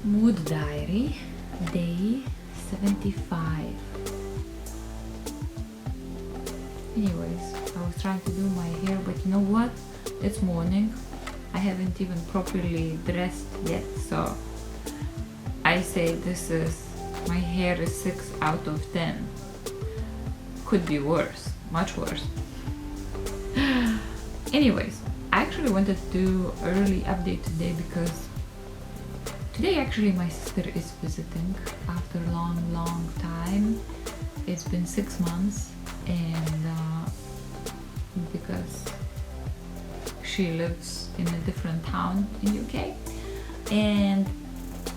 Mood diary, day 75. Anyways, I was trying to do my hair, but you know what? It's morning. I haven't even properly dressed yet, so I say my hair is 6 out of 10. Could be worse, much worse. Anyways, I actually wanted to do early update today because today actually my sister is visiting after a long time. It's been 6 months, and because she lives in a different town in UK, and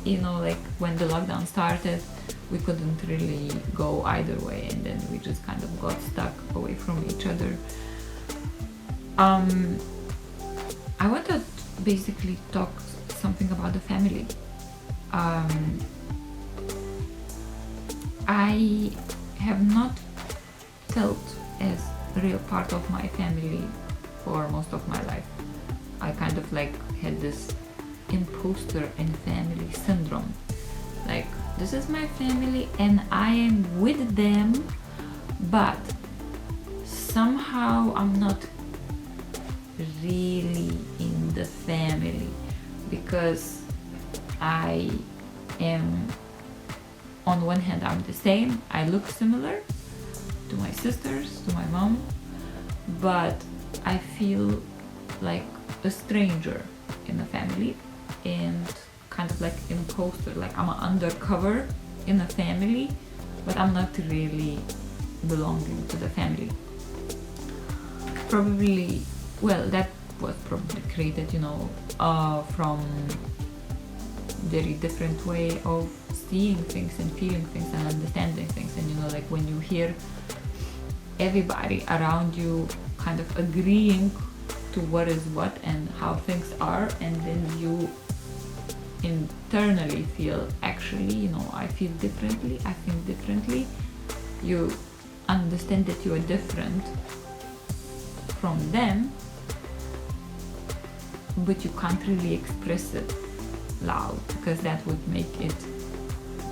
you know, like when the lockdown started, we couldn't really go either way, and then we just kind of got stuck away from each other. I want to basically talk something about the family. I have not felt as a real part of my family for most of my life. I kind of like had this imposter and family syndrome. Like, this is my family and I am with them, but somehow I'm not really in the family because I am, on one hand, I'm the same, I look similar to my sisters, to my mom, but I feel like a stranger in the family and kind of like imposter, like I'm undercover in a family, but I'm not really belonging to the family. Probably, well, that was probably created, you know, from very different way of seeing things and feeling things and understanding things. And you know, like when you hear everybody around you kind of agreeing to what is what and how things are, and then you internally feel, actually, you know, I feel differently, I think differently. You understand that you are different from them, but you can't really express it loud because that would make it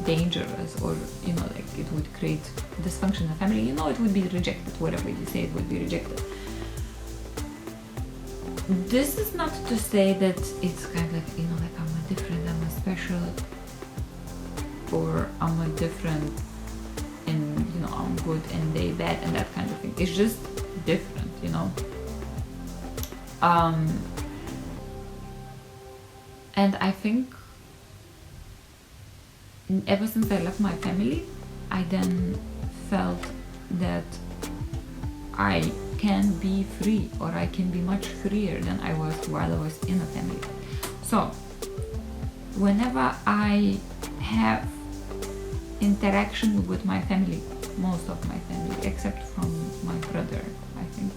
dangerous, or you know, like it would create dysfunction in the family. You know, it would be rejected. Whatever you say, it would be rejected. This is not to say that it's kind of like, you know, like I'm a different, I'm a special, or I'm a different and you know, I'm good and they bad and that kind of thing. It's just different, you know. And I think ever since I left my family, I then felt that I can be free, or I can be much freer than I was while I was in a family. So whenever I have interaction with my family, most of my family except from my brother, I think,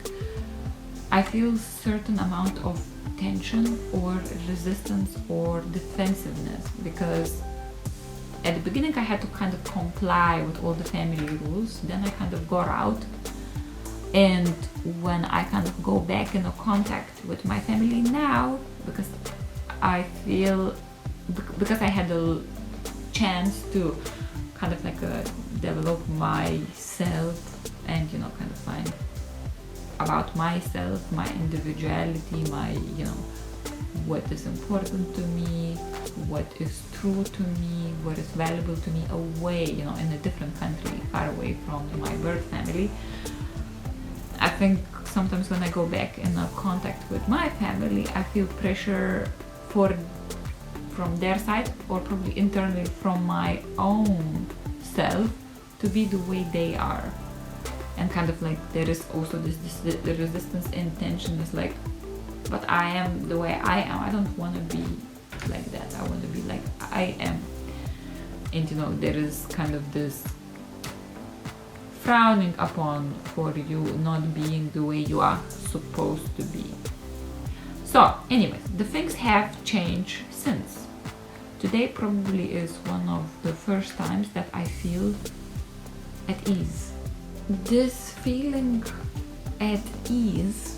I feel certain amount of tension or resistance or defensiveness, because at the beginning I had to kind of comply with all the family rules, then I kind of got out, and when I kind of go back in a contact with my family now, because I feel, because I had a chance to kind of like develop myself and, you know, kind of find about myself, my individuality, my, you know, what is important to me, what is true to me, what is valuable to me, away, you know, in a different country, far away from my birth family. I think sometimes when I go back in a contact with my family, I feel pressure from their side, or probably internally from my own self, to be the way they are. And kind of like there is also this the resistance and tension is like, but I am the way I am, I don't want to be like that, I want to be like I am. And you know, there is kind of this frowning upon for you not being the way you are supposed to be. So anyways, the things have changed since. Today probably is one of the first times that I feel at ease. This feeling at ease,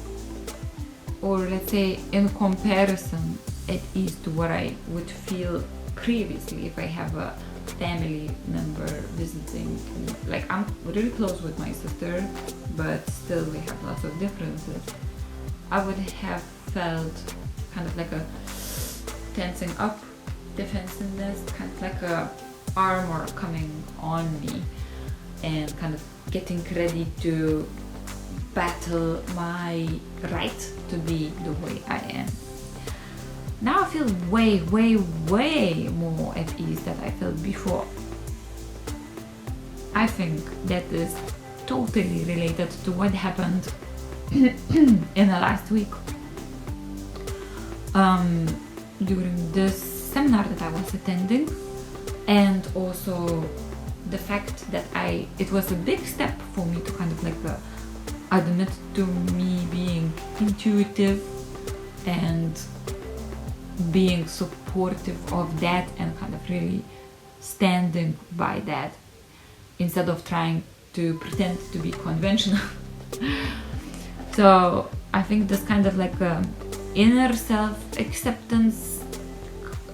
or let's say in comparison at ease to what I would feel previously, if I have a family member visiting me, like I'm really close with my sister, but still we have lots of differences, I would have felt kind of like a tensing up, defensiveness, kind of like a armor coming on me, and kind of getting ready to battle my right to be the way I am. Now I feel way, way, way more at ease than I felt before. I think that is totally related to what happened in the last week. During this seminar that I was attending, and also the fact that it was a big step for me to kind of like admit to me being intuitive and being supportive of that, and kind of really standing by that instead of trying to pretend to be conventional. So I think this kind of like inner self-acceptance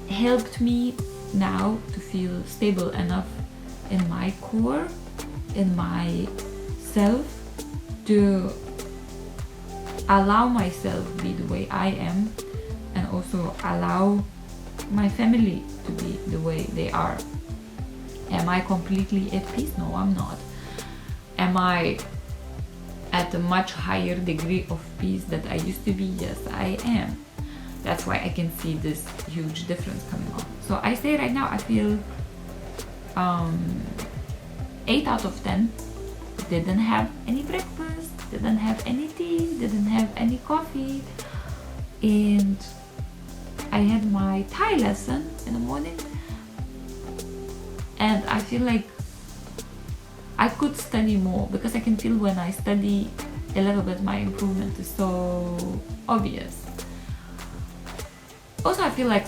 helped me now to feel stable enough in my core, in my self, to allow myself be the way I am, and also allow my family to be the way they are. Am I completely at peace? No, I'm not. Am I at a much higher degree of peace that I used to be? Yes, I am. That's why I can see this huge difference coming on. So I say right now I feel 8 out of 10. Didn't have any breakfast, didn't have any tea, didn't have any coffee, and I had my Thai lesson in the morning, and I feel like I could study more, because I can feel when I study a little bit my improvement is so obvious. Also, I feel like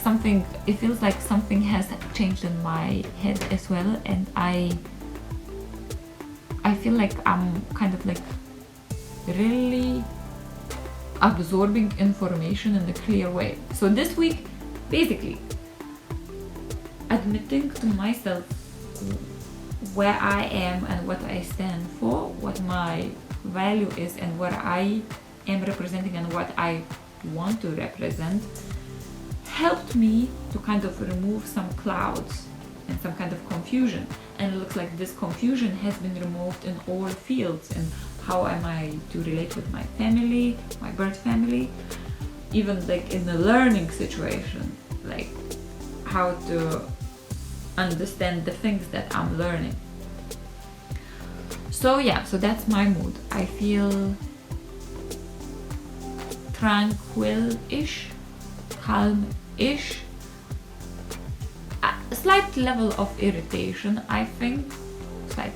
it feels like something has changed in my head as well, and I feel like I'm kind of like really absorbing information in a clear way. So this week, basically, admitting to myself where I am and what I stand for, what my value is and what I am representing and what I want to represent, helped me to kind of remove some clouds and some kind of confusion. And it looks like this confusion has been removed in all fields. And how am I to relate with my family, my birth family, even like in the learning situation, like how to understand the things that I'm learning. So yeah, so that's my mood. I feel tranquil-ish, calm-ish, a slight level of irritation, I think, slight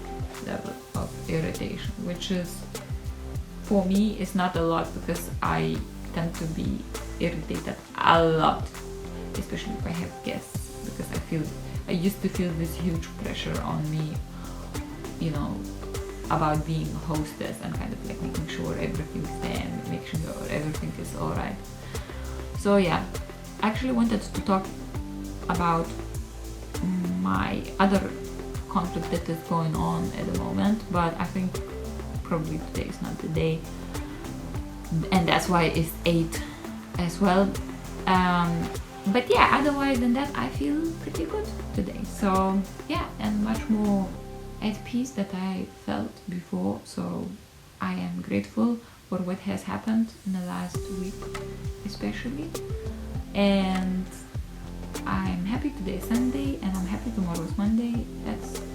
level of irritation, which is, for me, is not a lot, because I tend to be irritated a lot, especially if I have guests, because I used to feel this huge pressure on me, you know, about being a hostess and kind of like making sure everything's there and making sure everything is alright. So yeah, I actually wanted to talk about my other conflict that is going on at the moment, but I think probably today is not the day, and that's why it's 8 as well. But yeah, otherwise than that, I feel pretty good today. So yeah, and much more at peace that I felt before. So I am grateful for what has happened in the last week especially, and I'm happy today is Sunday, and I'm happy tomorrow is Monday.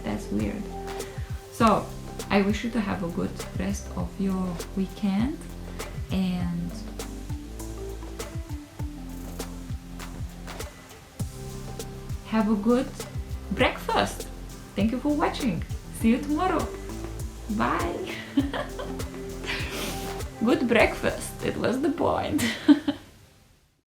That's weird. So I wish you to have a good rest of your weekend, and have a good breakfast. Thank you for watching. See you tomorrow. Bye. Good breakfast. It was the point.